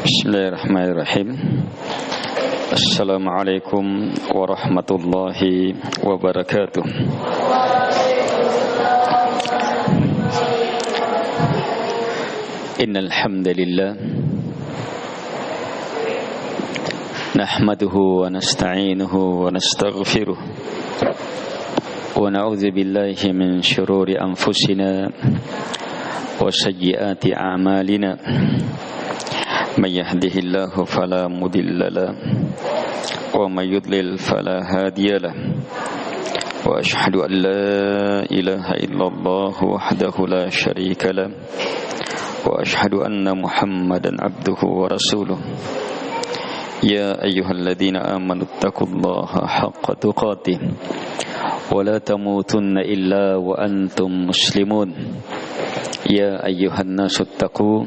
Bismillahirrahmanirrahim. Assalamualaikum warahmatullahi wabarakatuh. Innal hamdalillah nahmaduhu wa nasta'inuhu wa nastaghfiruh wa na'udzu billahi min shururi anfusina wa sayyiati a'malina. من يهده الله فلا مضل له ومن يضلل فلا هادي له وأشهد أن لا إله إلا الله وحده لا شريك له وأشهد أن محمدا عبده ورسوله يا أيها الذين آمنوا اتقوا الله حق تقاته ولا تموتن إلا وأنتم مسلمون يا أيها الناس اتقوا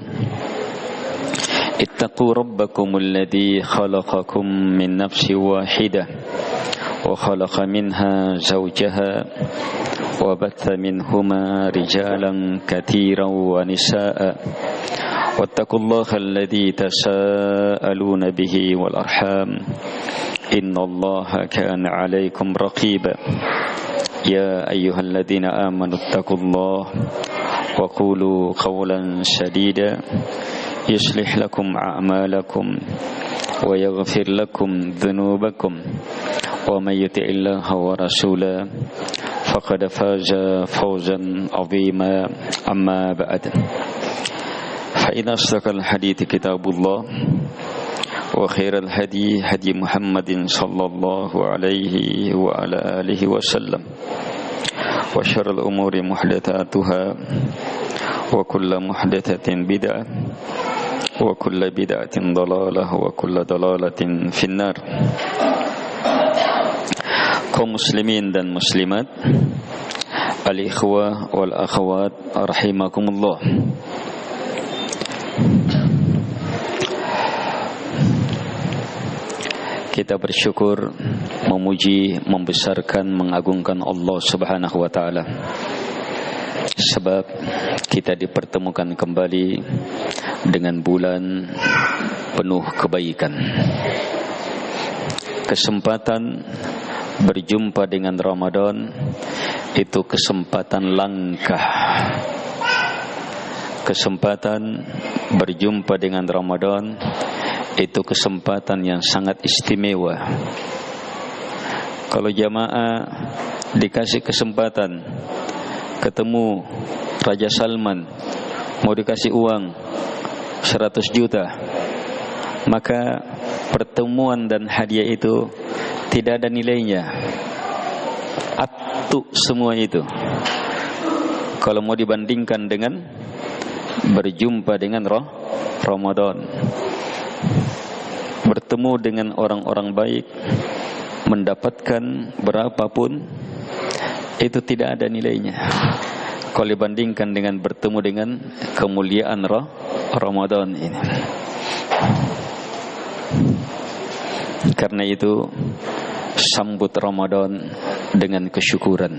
ربكم الذي خلقكم من نفس واحدة وخلق منها زوجها وبث منهما رجالا كثيرا ونساء واتقوا الله الذي تساءلون به والأرحام إن الله كان عليكم رقيبا يا أيها الذين آمنوا اتقوا الله وقولوا قولا سديدا يصلح لكم أعمالكم ويغفر لكم ذنوبكم ومن يطع الله ورسوله فقد فاز فوزا عظيما أما بعد فإن أصدق الحديث كتاب الله وخير الهدي هدي محمد صلى الله عليه وعلى آله وسلم وشر الأمور محدثاتها وكل محدثة بدعة وكل بدعة ضلالة وكل ضلالة في النار. Kaum muslimin dan muslimat, al-ikhwah wal akhwat rahimakumullah. Kita bersyukur, memuji, membesarkan, mengagungkan Allah Subhanahu wa taala. Sebab kita dipertemukan kembali dengan bulan penuh kebaikan. Kesempatan berjumpa dengan Ramadan itu kesempatan langka. Kesempatan berjumpa dengan Ramadan itu kesempatan yang sangat istimewa. Kalau jamaah dikasih kesempatan ketemu Raja Salman, mau dikasih uang 100 juta, maka pertemuan dan hadiah itu tidak ada nilainya. Atu semua itu kalau mau dibandingkan dengan berjumpa dengan Ramadan, bertemu dengan orang-orang baik, mendapatkan berapapun itu tidak ada nilainya kalau dibandingkan dengan bertemu dengan kemuliaan Ramadan ini. Karena itu sambut Ramadan dengan kesyukuran,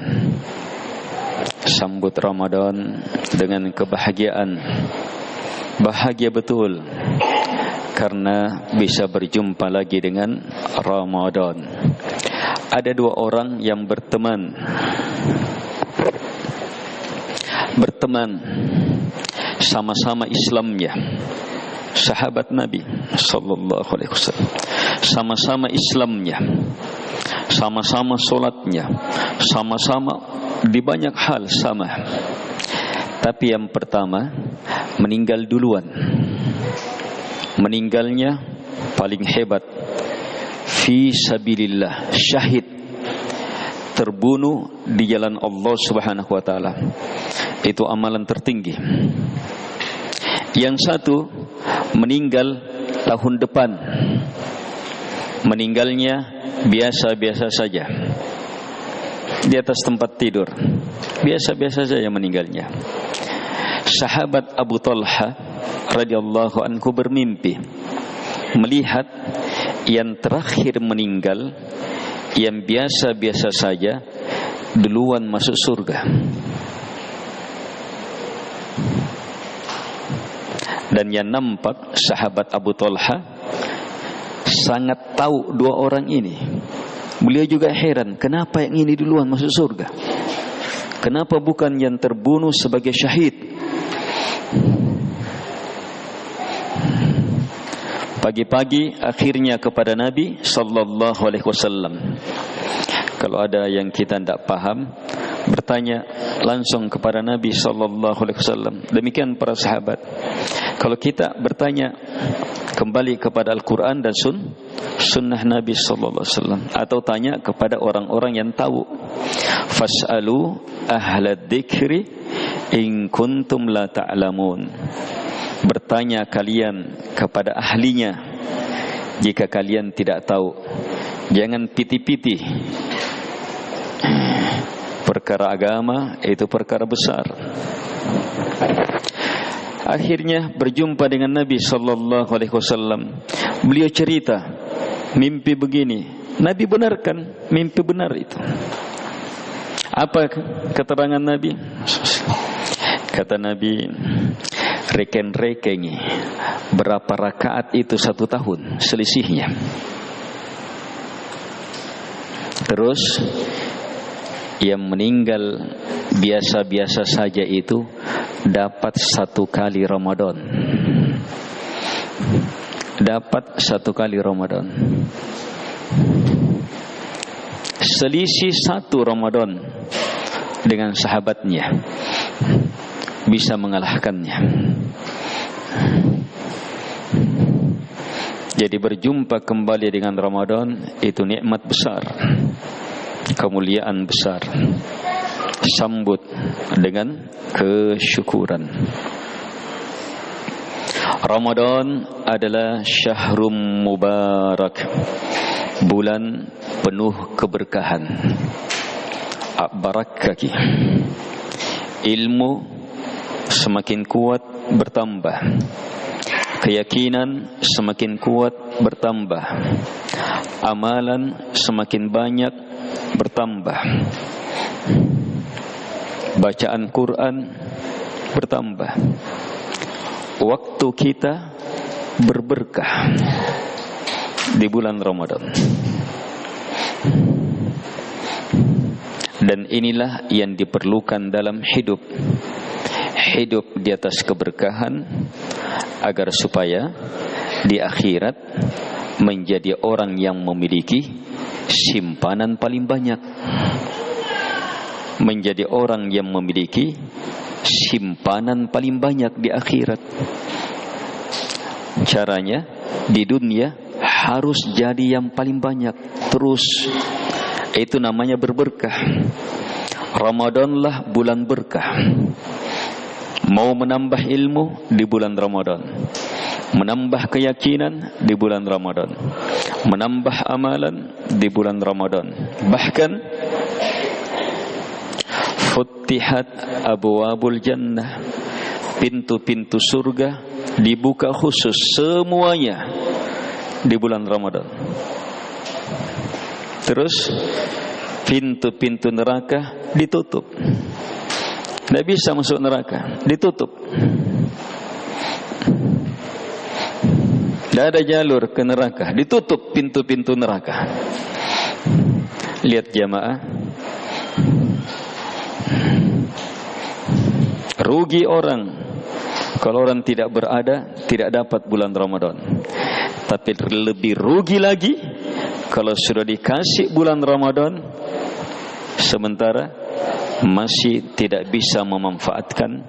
sambut Ramadan dengan kebahagiaan. Bahagia betul karena bisa berjumpa lagi dengan Ramadan. Ada dua orang yang berteman sama-sama Islamnya, sahabat Nabi sallallahu alaihi wasallam, sama-sama Islamnya, sama-sama solatnya, sama-sama di banyak hal sama. Tapi yang pertama meninggal duluan. Meninggalnya paling hebat, fi sabilillah, syahid, terbunuh di jalan Allah Subhanahu wa taala. Itu amalan tertinggi. Yang satu meninggal tahun depan. Meninggalnya biasa-biasa saja, di atas tempat tidur, biasa-biasa saja meninggalnya. Sahabat Abu Talha radhiyallahu anhu bermimpi melihat yang terakhir meninggal, yang biasa-biasa saja, duluan masuk surga. Dan yang nampak sahabat Abu Talha sangat tahu dua orang ini. Beliau juga heran, kenapa yang ini duluan masuk surga? Kenapa bukan yang terbunuh sebagai syahid? Pagi-pagi akhirnya kepada Nabi sallallahu alaihi wasallam. Kalau ada yang kita tidak paham, bertanya langsung kepada Nabi sallallahu alaihi wasallam. Demikian para sahabat. Kalau kita bertanya kembali kepada Al-Quran dan sunnah Nabi sallallahu alaihi wasallam, atau tanya kepada orang-orang yang tahu. Fas'alu ahlad dzikri in kuntum la ta'lamun. Bertanya kalian kepada ahlinya jika kalian tidak tahu. Jangan piti-piti. Perkara agama itu perkara besar. Akhirnya berjumpa dengan Nabi sallallahu alaihi wasallam. Beliau cerita mimpi begini. Nabi benarkan mimpi benar itu. Apa keterangan Nabi? Kata Nabi, reken-rekengi berapa rakaat itu 1 tahun selisihnya. Terus yang meninggal biasa-biasa saja itu dapat 1 kali Ramadan. Dapat 1 kali Ramadan. Selisih 1 Ramadan dengan sahabatnya bisa mengalahkannya. Jadi berjumpa kembali dengan Ramadan itu nikmat besar, kemuliaan besar. Sambut dengan kesyukuran. Ramadan adalah syahrum mubarak, bulan penuh keberkahan. Barakaki. Ilmu semakin kuat bertambah, keyakinan semakin kuat bertambah, amalan semakin banyak bertambah, bacaan Quran bertambah, waktu kita berberkah di bulan Ramadan. Dan inilah yang diperlukan dalam hidup. Hidup di atas keberkahan agar supaya di akhirat menjadi orang yang memiliki simpanan paling banyak. Menjadi orang yang memiliki simpanan paling banyak di akhirat. Caranya di dunia harus jadi yang paling banyak terus. Itu namanya berberkah. Ramadanlah bulan berkah. Mau menambah ilmu di bulan Ramadan, menambah keyakinan di bulan Ramadan, menambah amalan di bulan Ramadan. Bahkan futtihat abwabul jannah, pintu-pintu surga dibuka khusus semuanya di bulan Ramadan. Terus pintu-pintu neraka ditutup. Tidak bisa masuk neraka, ditutup. Tidak ada jalur ke neraka, ditutup pintu-pintu neraka. Lihat jamaah, rugi orang kalau orang tidak berada, tidak dapat bulan Ramadan. Tapi lebih rugi lagi kalau sudah dikasih bulan Ramadan sementara masih tidak bisa memanfaatkan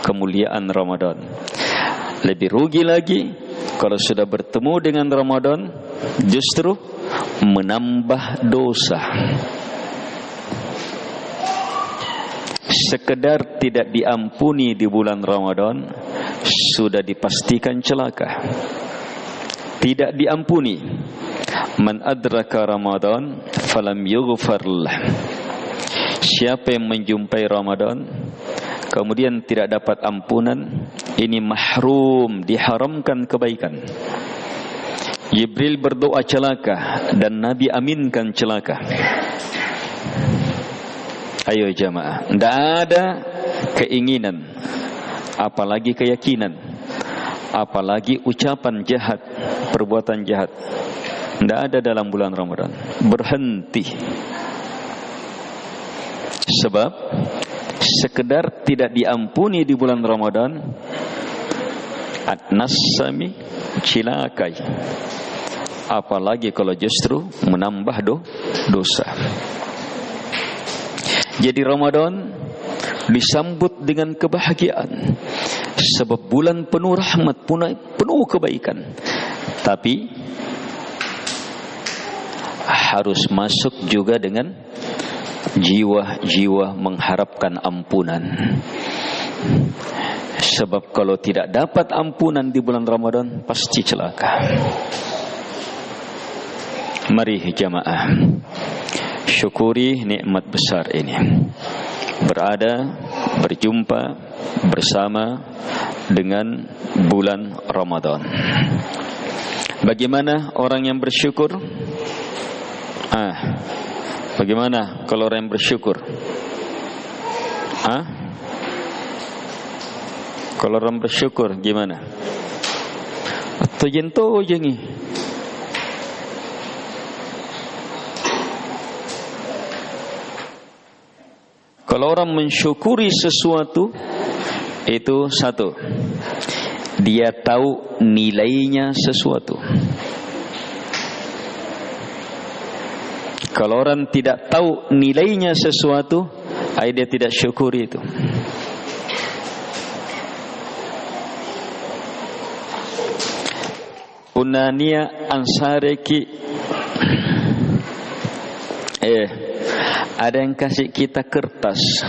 kemuliaan Ramadan. Lebih rugi lagi kalau sudah bertemu dengan Ramadan justru menambah dosa. Sekedar tidak diampuni di bulan Ramadan sudah dipastikan celaka. Tidak diampuni. Man adraka Ramadan falam yughfar lah. Siapa yang menjumpai Ramadan kemudian tidak dapat ampunan, ini mahrum, diharamkan kebaikan. Jibril berdoa celaka dan Nabi aminkan celaka. Ayo jamaah, tidak ada keinginan apalagi keyakinan apalagi ucapan jahat, perbuatan jahat, tidak ada dalam bulan Ramadan. Berhenti. Sebab sekedar tidak diampuni di bulan Ramadan, at-nasami, cilakai, apalagi kalau justru menambah dosa. Jadi Ramadan disambut dengan kebahagiaan, sebab bulan penuh rahmat, penuh kebaikan. Tapi harus masuk juga dengan jiwa-jiwa mengharapkan ampunan. Sebab kalau tidak dapat ampunan di bulan Ramadan, pasti celaka. Mari jamaah, syukuri nikmat besar ini, berjumpa bersama dengan bulan Ramadan. Bagaimana orang yang bersyukur? Bagaimana kalau orang yang bersyukur? Kalau orang bersyukur gimana? Atau jento jengi? Kalau orang mensyukuri sesuatu, itu satu, dia tahu nilainya sesuatu. Kalau orang tidak tahu nilainya sesuatu, dia tidak syukuri itu. Unania ansareki, ada yang kasih kita kertas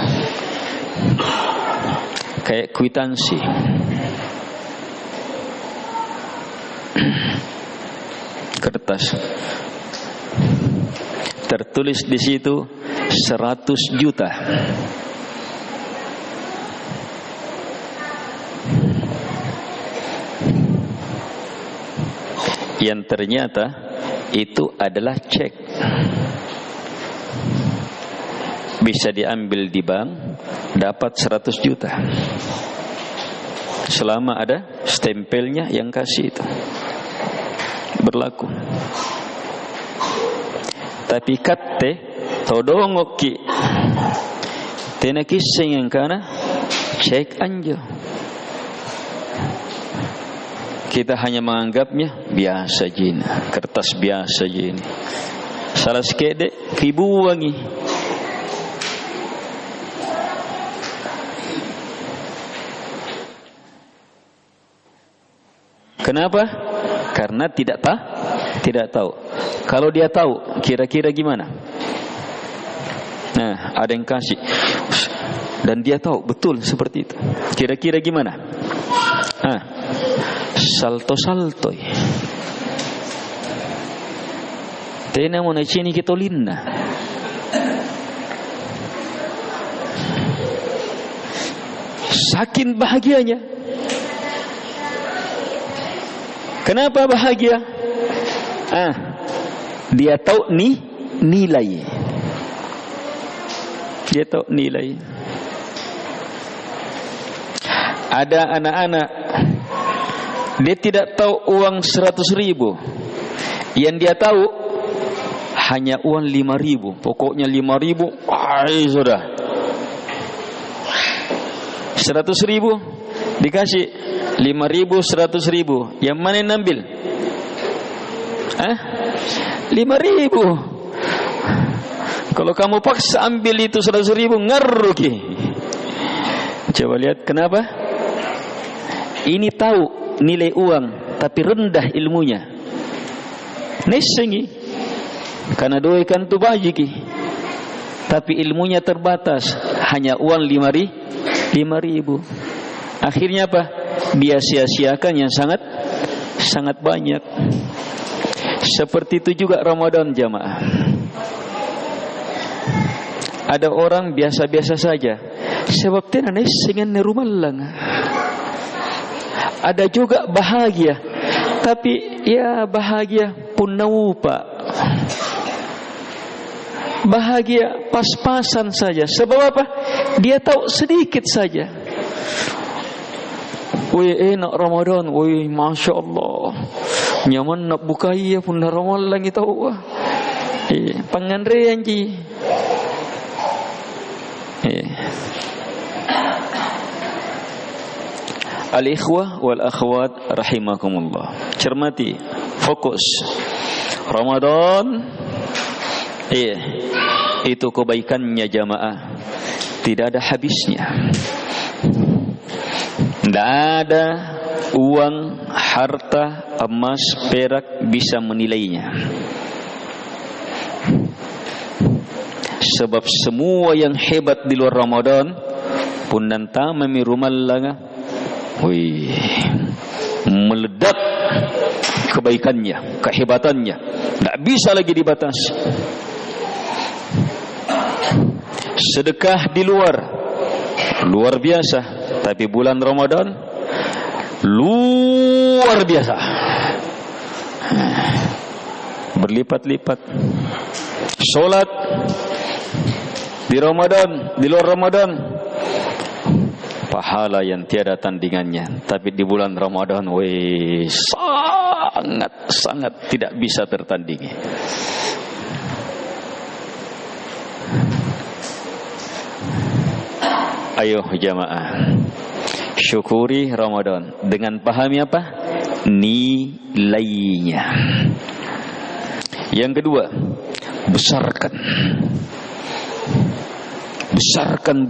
kayak kwitansi. Kertas tertulis di situ 100 juta. Yang ternyata itu adalah cek. Bisa diambil di bank, dapat 100 juta. Selama ada stempelnya yang kasih itu, berlaku. Tapi katte todongoki tena kissing yang kana cek anjo. Kita hanya menganggapnya biasa jina, kertas biasa jini. Salah sekede kibuwangi. Kenapa? Karena tidak tahu. Kalau dia tahu, kira-kira gimana? Nah, ada yang kasih dan dia tahu betul seperti itu. Kira-kira gimana? Salto. Tena mo na chini kitolinna. Saking bahagianya. Kenapa bahagia? Dia tahu nilai. Dia tahu nilai. Ada anak-anak, dia tidak tahu uang 100.000. Yang dia tahu hanya uang 5.000. Pokoknya 5.000, sudah. 100.000 dikasih 5.000, 100.000. Yang mana yang ambil? 5.000. Kalau kamu paksa ambil itu 100.000, ngaruki. Coba lihat kenapa? Ini tahu nilai uang, tapi rendah ilmunya. Nesengi, karena doikan tu bajiki, tapi ilmunya terbatas, hanya uang 5.000. Akhirnya apa? Dia sia-siakan yang sangat banyak. Seperti itu juga Ramadan jamaah. Ada orang biasa-biasa saja, sebab tenan sengen nerumallang. Ada juga bahagia, tapi ya bahagia pun naupa. Bahagia pas-pasan saja. Sebab apa? Dia tahu sedikit saja. Woi enak Ramadan, woi masya Allah. Nyaman nak buka iya pun Ramadan lagi tahu wah. Pangandre anji. Al-ikhwah wal akhwat rahimakumullah. Cermati, fokus. Ramadan itu kebaikannya jamaah tidak ada habisnya. Tidak ada uang, harta, emas, perak bisa menilainya. Sebab semua yang hebat di luar Ramadan pun nanti memirumal langa, meledak kebaikannya, kehebatannya, tidak bisa lagi dibatasi. Sedekah di luar biasa, tapi bulan Ramadan luar biasa, berlipat-lipat. Solat di Ramadan, di luar Ramadan, pahala yang tiada tandingannya. Tapi di bulan Ramadan, sangat tidak bisa tertandingi. Ayo jamaah, syukuri Ramadan dengan pahami apa? Nilainya. Yang kedua, besarkan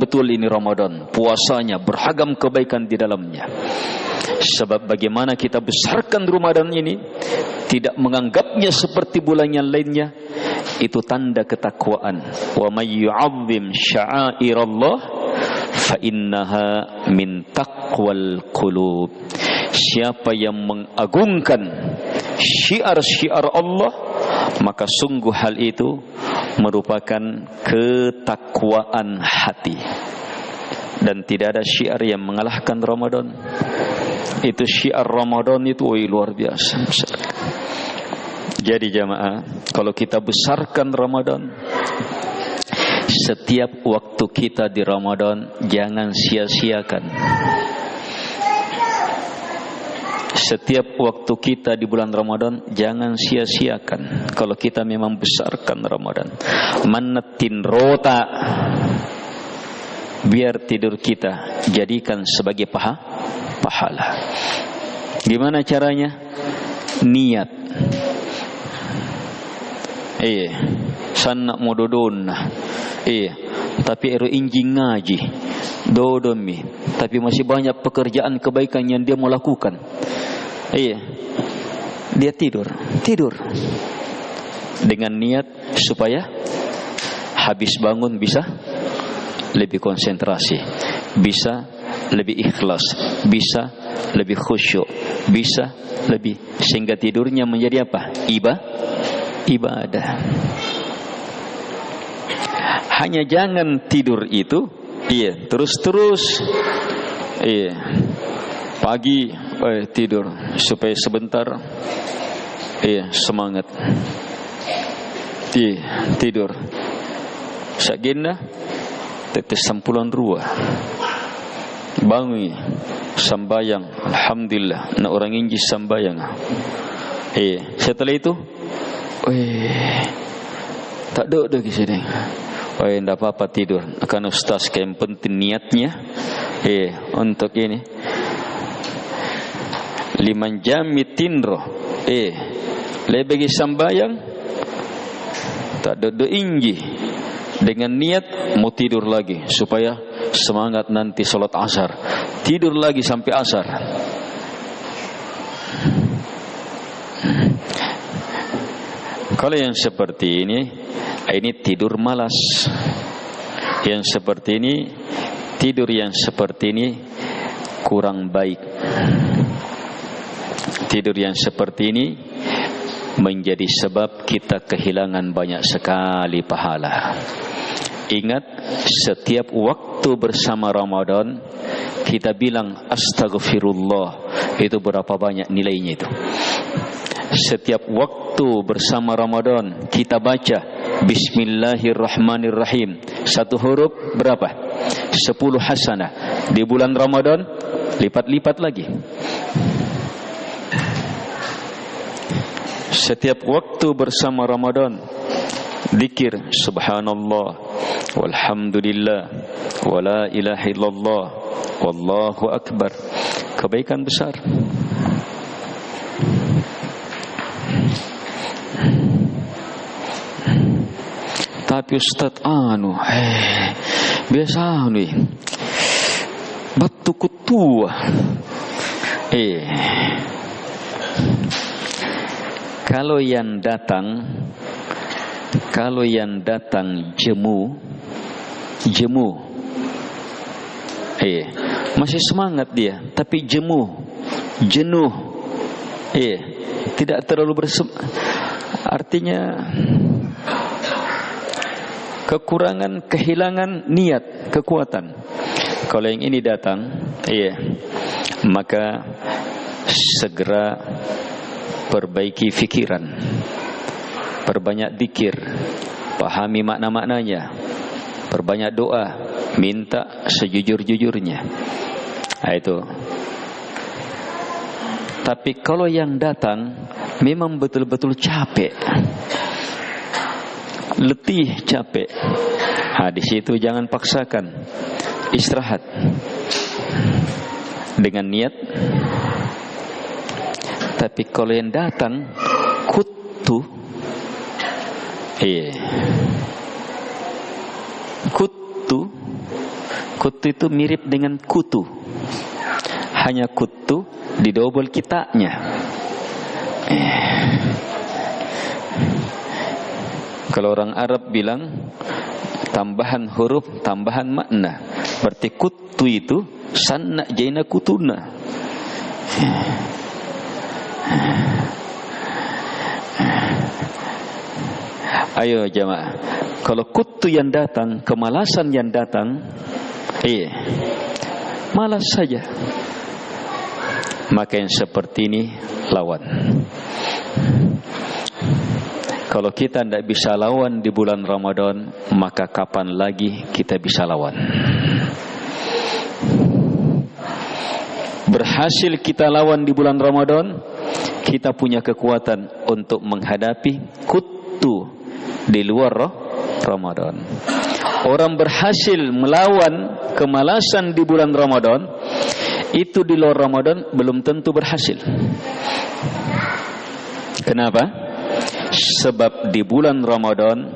betul ini Ramadan, puasanya, beragam kebaikan di dalamnya. Sebab bagaimana kita besarkan Ramadan ini, tidak menganggapnya seperti bulan yang lainnya, itu tanda ketakwaan. Wa may yu'azzim sya'airallah fa innaha min taqwal qulub. Siapa yang mengagungkan syiar-syiar Allah, maka sungguh hal itu merupakan ketakwaan hati. Dan tidak ada syiar yang mengalahkan Ramadan. Itu syiar Ramadan itu luar biasa. Jadi jamaah, kalau kita besarkan Ramadan, setiap waktu kita di Ramadan jangan sia-siakan. Setiap waktu kita di bulan Ramadan jangan sia-siakan. Kalau kita memang besarkan Ramadan, manetin rota, biar tidur kita jadikan sebagai pahala. Gimana caranya? Niat. Sana mododon. Tapi ero injing ngaji dodomi, tapi masih banyak pekerjaan kebaikan yang dia mau lakukan. Dia tidur dengan niat supaya habis bangun bisa lebih konsentrasi, bisa lebih ikhlas, bisa lebih khusyuk, bisa lebih, sehingga tidurnya menjadi apa? Ibadah. Hanya jangan tidur itu terus pagi tidur supaya sebentar semangat tidur sagena tetes sampulan rua bangun sambayang, alhamdulillah na orang inji sambayang. Setelah itu tak ada di sini. Tidak apa-apa tidur. Akan ustaz yang penting niatnya untuk ini 5 jam mitinro lebih sambayang tak ada inji dengan niat mau tidur lagi supaya semangat nanti sholat asar, tidur lagi sampai asar. Kalau yang seperti ini tidur malas. Yang seperti ini, tidur yang seperti ini kurang baik. Tidur yang seperti ini menjadi sebab kita kehilangan banyak sekali pahala. Ingat, setiap waktu bersama Ramadan kita bilang astaghfirullah, itu berapa banyak nilainya itu. Setiap waktu bersama Ramadan kita baca Bismillahirrahmanirrahim, satu huruf berapa? 10 hasanah. Di bulan Ramadan lipat-lipat lagi. Setiap waktu bersama Ramadan, zikir subhanallah walhamdulillah wala ilaha illallah wallahu akbar, kebaikan besar. Tapi Ustaz biasa nih batu kutua kalau yang datang jemu masih semangat dia, tapi jenuh tidak terlalu artinya kekurangan, kehilangan niat, kekuatan. Kalau yang ini datang, maka segera perbaiki fikiran, perbanyak zikir, pahami makna-maknanya, perbanyak doa, minta sejujur-jujurnya. Itu. Tapi kalau yang datang memang betul-betul capek, letih, capek, di situ jangan paksakan, istirahat dengan niat. Tapi kalau yang datang kutu itu mirip dengan kutu, hanya kutu didobel kitanya. Kalau orang Arab bilang tambahan huruf, tambahan makna. Berarti kutu itu sanna jaina kutuna. Ayo jamaah, kalau kutu yang datang, kemalasan yang datang, malas saja. Maka yang seperti ini lawan. Kalau kita tidak bisa lawan di bulan Ramadan, maka kapan lagi kita bisa lawan? Berhasil kita lawan di bulan Ramadan, kita punya kekuatan untuk menghadapi kutu di luar Ramadan. Orang berhasil melawan kemalasan di bulan Ramadan, itu di luar Ramadan belum tentu berhasil. Kenapa? Sebab di bulan Ramadan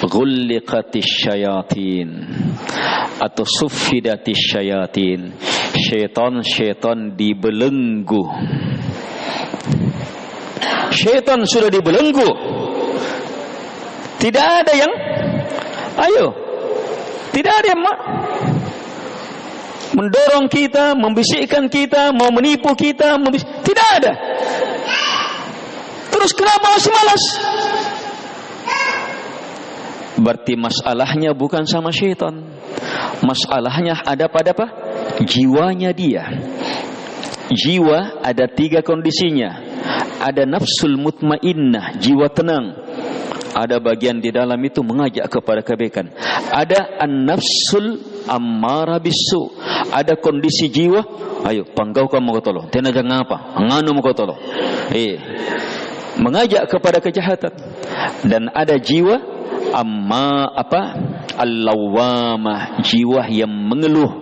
ghulliqatis syayatin atau suffidatis syayatin, syaitan dibelenggu. Syaitan sudah dibelenggu. Tidak ada yang tidak ada yang mendorong kita, membisikkan kita, mau menipu kita, tidak ada. Terus kenapa masih malas? Berarti masalahnya bukan sama syaitan. Masalahnya ada pada apa? Jiwanya dia. Jiwa ada 3 kondisinya. Ada nafsul mutmainnah, jiwa tenang. Ada bagian di dalam itu mengajak kepada kebaikan. Ada an-nafsul ammara bisu. Ada kondisi jiwa, ayo panggau kamu kotolo. Tena jangan apa? Nganu mo kotolo. Mengajak kepada kejahatan. Dan ada jiwa al-lawamah, jiwa yang mengeluh.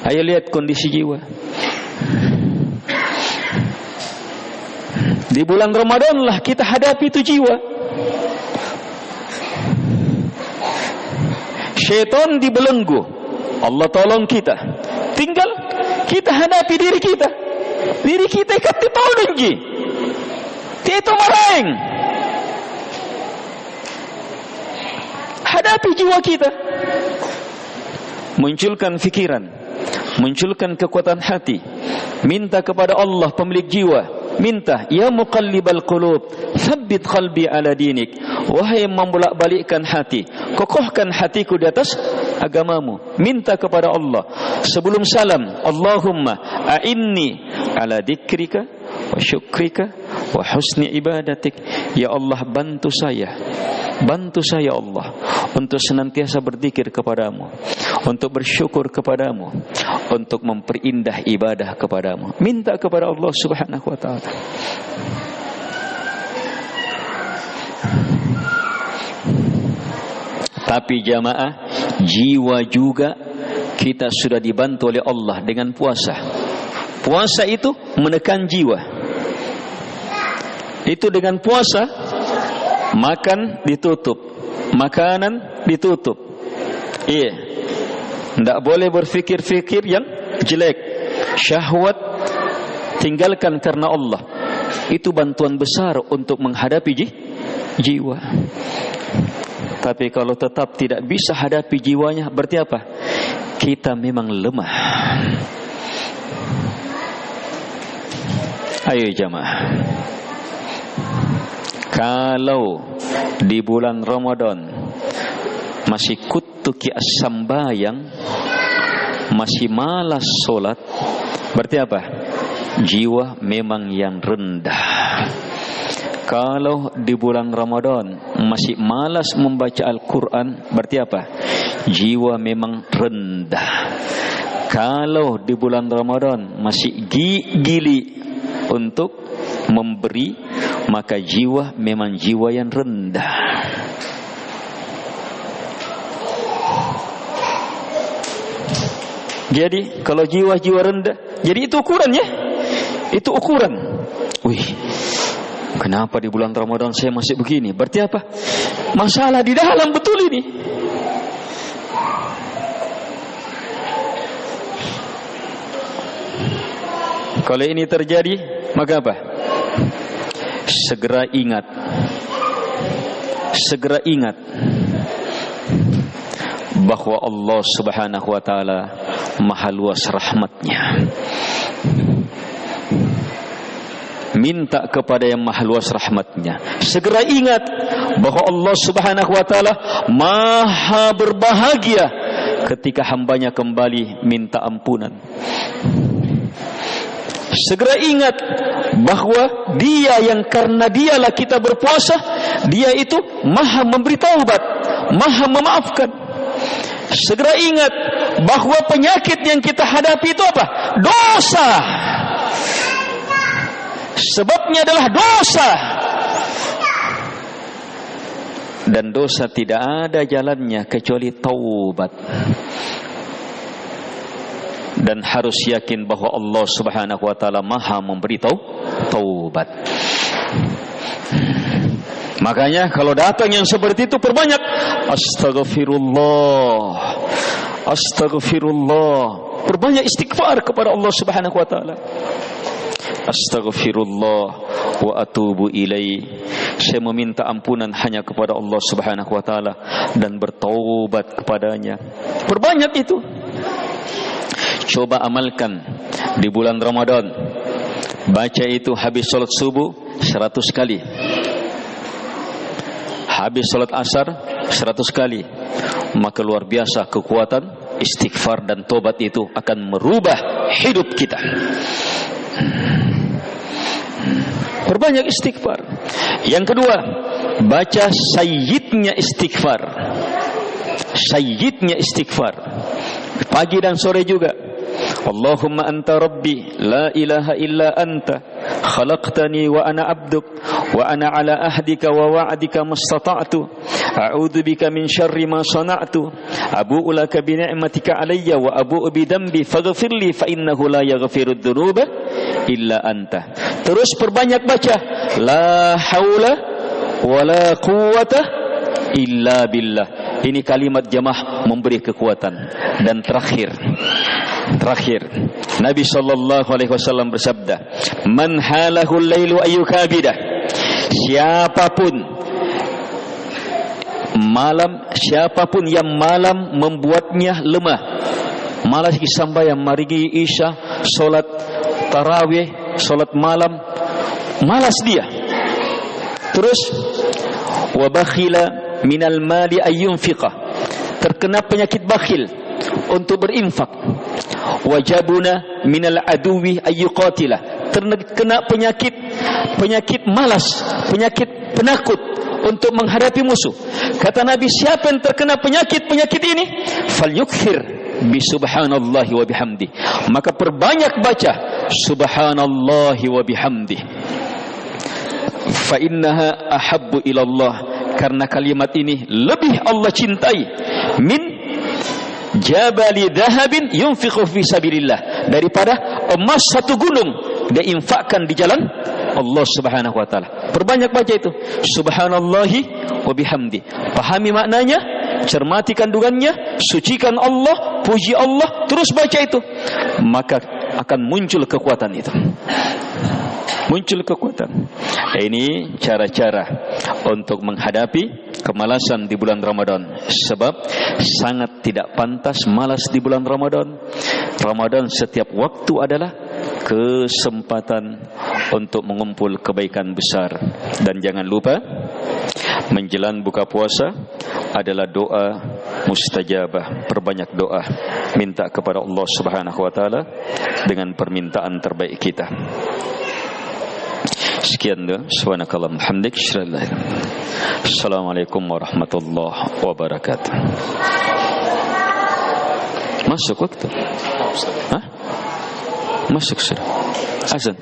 Ayo lihat kondisi jiwa. Di bulan Ramadan lah kita hadapi itu jiwa. Syaitan dibelenggu. Allah tolong kita. Tinggal kita hadapi diri kita. Diri kita ikat di tolong ji. Itu maraing. Hadapi jiwa kita. Munculkan fikiran, munculkan kekuatan hati. Minta kepada Allah pemilik jiwa. Minta, ya muqallibal qulub, tsabbit qalbi ala dinik. Wahai yang membolak-balikkan hati, kokohkan hatiku di atas agamamu. Minta kepada Allah. Sebelum salam, Allahumma a'inni ala dzikrika wa syukrika wa husni ibadatik. Ya Allah, bantu saya Allah untuk senantiasa berzikir kepadamu, untuk bersyukur kepadamu, untuk memperindah ibadah kepadamu. Minta kepada Allah Subhanahu wa ta'ala. Tapi jamaah, jiwa juga kita sudah dibantu oleh Allah dengan puasa. Puasa itu menekan jiwa. Itu dengan puasa, makan ditutup, makanan ditutup. Iya, tidak boleh berfikir-fikir yang jelek. Syahwat tinggalkan karena Allah. Itu bantuan besar untuk menghadapi jiwa. Tapi kalau tetap tidak bisa hadapi jiwanya, berarti apa? Kita memang lemah. Ayo jamaah, kalau di bulan Ramadan masih kutuki as-sambayang, masih malas solat, berarti apa? Jiwa memang yang rendah. Kalau di bulan Ramadan masih malas membaca Al-Quran, berarti apa? Jiwa memang rendah. Kalau di bulan Ramadan masih gili untuk memberi, maka jiwa memang jiwa yang rendah. Jadi kalau jiwa-jiwa rendah, jadi itu ukurannya. Itu ukuran. Wih, kenapa di bulan Ramadan saya masih begini? Berarti apa? Masalah di dalam betul ini. Kalau ini terjadi, maka apa? Segera ingat bahwa Allah Subhanahu wa ta'ala maha luas rahmatnya. Minta kepada yang maha luas rahmatnya. Segera ingat bahwa Allah Subhanahu wa ta'ala maha berbahagia ketika hambanya kembali minta ampunan. Segera ingat bahwa Dia yang karena Dialah kita berpuasa, Dia itu maha memberi taubat, maha memaafkan. Segera ingat bahwa penyakit yang kita hadapi itu apa? Dosa. Sebabnya adalah dosa. Dan dosa tidak ada jalannya kecuali taubat. Dan harus yakin bahwa Allah Subhanahu wa ta'ala maha memberi taubat. Makanya kalau datang yang seperti itu, perbanyak Astaghfirullah, Astaghfirullah. Perbanyak istighfar kepada Allah Subhanahu wa ta'ala. Astaghfirullah wa atubu ilai. Saya meminta ampunan hanya kepada Allah Subhanahu wa ta'ala dan bertaubat kepadanya. Perbanyak itu. Coba amalkan di bulan Ramadan. Baca itu habis salat subuh 100 kali, habis salat asar 100 kali. Maka luar biasa kekuatan istighfar dan tobat itu akan merubah hidup kita. Perbanyak istighfar. Yang kedua, baca sayyidnya istighfar. Sayyidnya istighfar pagi dan sore juga. Allahumma anta rabbi la ilaha illa anta khalaqtani wa ana abduk wa ana ala ahdika wa wa'dika mastata'tu a'udzu bika min syarri ma sana'tu abu'u laka bi ni'matika alayya wa abu'u bi dhanbi faghfirli fa innahu la yaghfirud dzunuba illa anta. Terus perbanyak baca la haula wa la quwwata illa billah. Ini kalimat jamaah memberi kekuatan. Dan terakhir Nabi sallallahu alaihi wasallam bersabda, "Man halahul lailu ayyukabidah." Siapapun yang malam membuatnya lemah. Malas sambayang marigi isya, salat tarawih, salat malam, malas dia. Terus wa bakhila minal mali ayyunfiqah. Terkena penyakit bakhil untuk berinfak. Wajabuna minal aduwi ayyuqatilah. Terkena penyakit penyakit malas, penyakit penakut untuk menghadapi musuh. Kata Nabi, siapa yang terkena penyakit ini, falyukthir bi subhanallahi wa bihamdi, maka perbanyak baca subhanallahi wa bihamdi, fa innaha ahabbu ila Allah, karena kalimat ini lebih Allah cintai min jabali dahabin yunfiqu fi sabilillah, daripada emas satu gunung dia infakkan di jalan Allah Subhanahu wa taala. Perbanyak baca itu subhanallahi wa bihamdi. Pahami maknanya, cermati kandungannya, sucikan Allah, puji Allah, terus baca itu, maka akan muncul kekuatan itu. Muncul kekuatan. Ini cara-cara untuk menghadapi kemalasan di bulan Ramadan. Sebab sangat tidak pantas malas di bulan Ramadan. Ramadan setiap waktu adalah kesempatan untuk mengumpul kebaikan besar. Dan jangan lupa, menjelang buka puasa adalah doa mustajabah. Perbanyak doa, minta kepada Allah Subhanahu wa taala dengan permintaan terbaik kita. Sekian doa. Subhanakallahumma hamdik, Assalamualaikum warahmatullahi wabarakatuh. Masuk waktu? Hah? Masuk sudah. Azan.